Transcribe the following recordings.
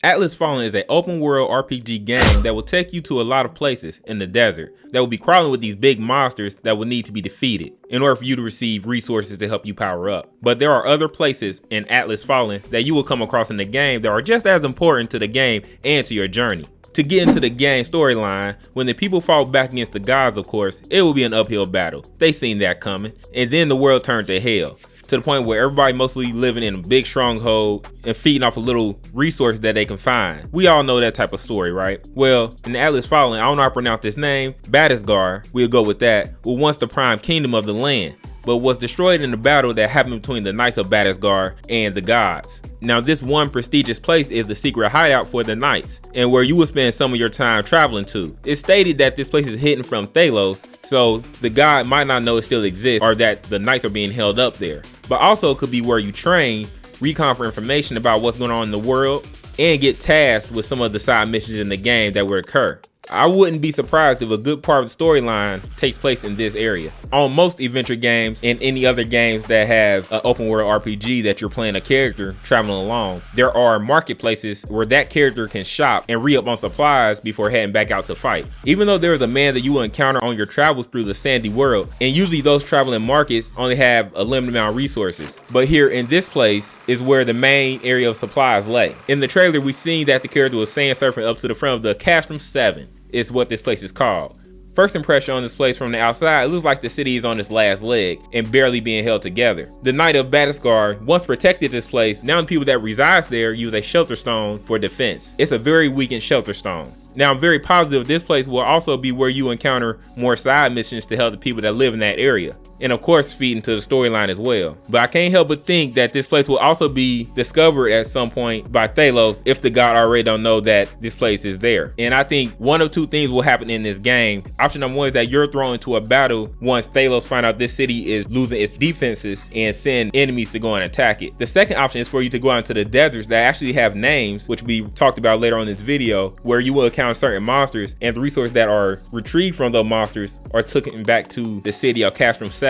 Atlas Fallen is an open world RPG game that will take you to a lot of places in the desert that will be crawling with these big monsters that will need to be defeated in order for you to receive resources to help you power up. But there are other places in Atlas Fallen that you will come across in the game that are just as important to the game and to your journey. To get into the game storyline, when the people fought back against the gods, of course, it will be an uphill battle. They seen that coming, and then the world turned to hell, to the point where everybody mostly living in a big stronghold and feeding off a little resource that they can find. We all know that type of story, right? Well, in the Atlas Fallen, I don't know how to pronounce this name, Badasgar, we'll go with that, was once the prime kingdom of the land, but was destroyed in the battle that happened between the Knights of Badasgar and the gods. Now, this one prestigious place is the secret hideout for the Knights, and where you will spend some of your time traveling to. It's stated that this place is hidden from Thelos, so the god might not know it still exists or that the Knights are being held up there. But also could be where you train, recon for information about what's going on in the world, and get tasked with some of the side missions in the game that will occur. I wouldn't be surprised if a good part of the storyline takes place in this area. On most adventure games and any other games that have an open world RPG that you're playing a character traveling along, there are marketplaces where that character can shop and re-up on supplies before heading back out to fight. Even though there is a man that you will encounter on your travels through the sandy world, and usually those traveling markets only have a limited amount of resources. But here in this place is where the main area of supplies lay. In the trailer, we seen that the character was sand surfing up to the front of the Castrum 7. Is what this place is called. First impression on this place from the outside, it looks like the city is on its last leg and barely being held together. The Knight of Badasgar once protected this place. Now the people that resides there use a shelter stone for defense. It's a very weakened shelter stone. Now I'm very positive this place will also be where you encounter more side missions to help the people that live in that area. And of course feed into the storyline as well. But I can't help but think that this place will also be discovered at some point by Thelos if the god already don't know that this place is there. And I think one of two things will happen in this game. Option number one is that you're thrown into a battle once Thelos find out this city is losing its defenses and send enemies to go and attack it. The second option is for you to go out into the deserts that actually have names, which we talked about later on in this video, where you will encounter certain monsters and the resources that are retrieved from those monsters are taken back to the city of Castrum 7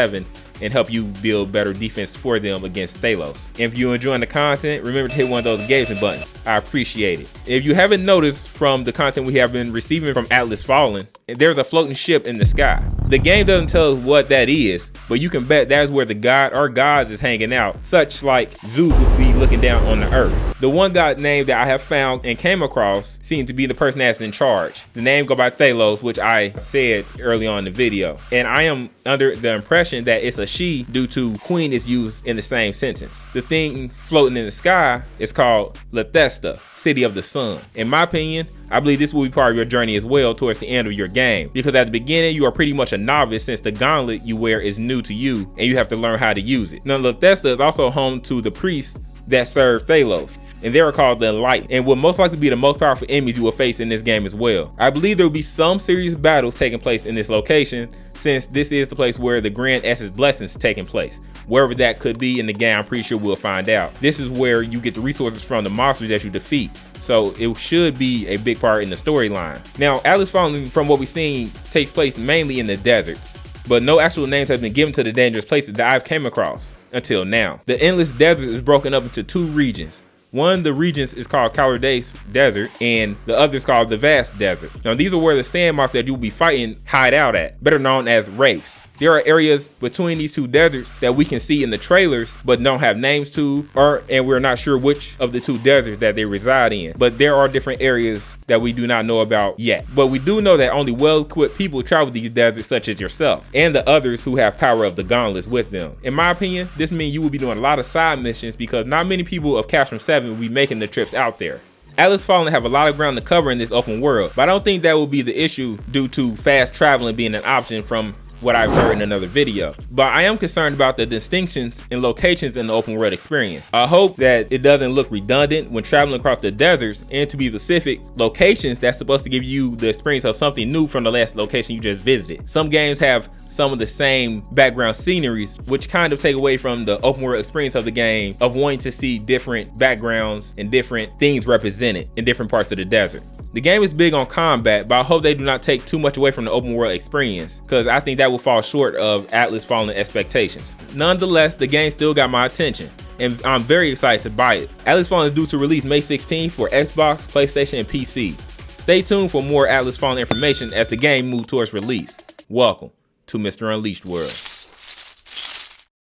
and help you build better defense for them against Thelos. If you're enjoying the content, remember to hit one of those engagement buttons. I appreciate it. If you haven't noticed from the content we have been receiving from Atlas Fallen, there's a floating ship in the sky. The game doesn't tell us what that is, but you can bet that is where the god or gods is hanging out, such like Zeus would be looking down on the earth. The one god name that I have found and came across seems to be the person that's in charge. The name go by Thelos, which I said early on in the video. And I am under the impression that it's a she due to queen is used in the same sentence. The thing floating in the sky is called Lethesta, City of the Sun. In my opinion, I believe this will be part of your journey as well towards the end of your game, because at the beginning you are pretty much a novice since the gauntlet you wear is new to you and you have to learn how to use it. Now Lethesta is also home to the priests that serve Thelos, and they are called the Enlightened, and will most likely be the most powerful enemies you will face in this game as well. I believe there will be some serious battles taking place in this location, since this is the place where the Grand Essence Blessings taking place. Wherever that could be in the game, I'm pretty sure we'll find out. This is where you get the resources from the monsters that you defeat, so it should be a big part in the storyline. Now, Atlas Fallen, from what we've seen, takes place mainly in the deserts, but no actual names have been given to the dangerous places that I've came across until now. The Endless Desert is broken up into two regions. One of the regions is called Calordace Desert, and the other is called the Vast Desert. Now these are where the sand monsters that you'll be fighting hide out at, better known as wraiths. There are areas between these two deserts that we can see in the trailers but don't have names to, and we're not sure which of the two deserts that they reside in. But there are different areas that we do not know about yet. But we do know that only well-equipped people travel these deserts, such as yourself and the others who have power of the gauntlets with them. In my opinion, this means you will be doing a lot of side missions because not many people of Castrum 7 will be making the trips out there. Atlas Fallen have a lot of ground to cover in this open world, but I don't think that will be the issue due to fast traveling being an option from what I've heard in another video. But I am concerned about the distinctions and locations in the open world experience. I hope that it doesn't look redundant when traveling across the deserts, and to be specific, locations that's supposed to give you the experience of something new from the last location you just visited. Some games have some of the same background sceneries, which kind of take away from the open world experience of the game of wanting to see different backgrounds and different things represented in different parts of the desert. The game is big on combat, but I hope they do not take too much away from the open world experience, because I think that will fall short of Atlas Fallen expectations. Nonetheless, the game still got my attention. and I'm very excited to buy it. Atlas Fallen is due to release May 16th for Xbox, PlayStation, and PC. Stay tuned for more Atlas Fallen information as the game moves towards release. Welcome to Mr. Unleashed World.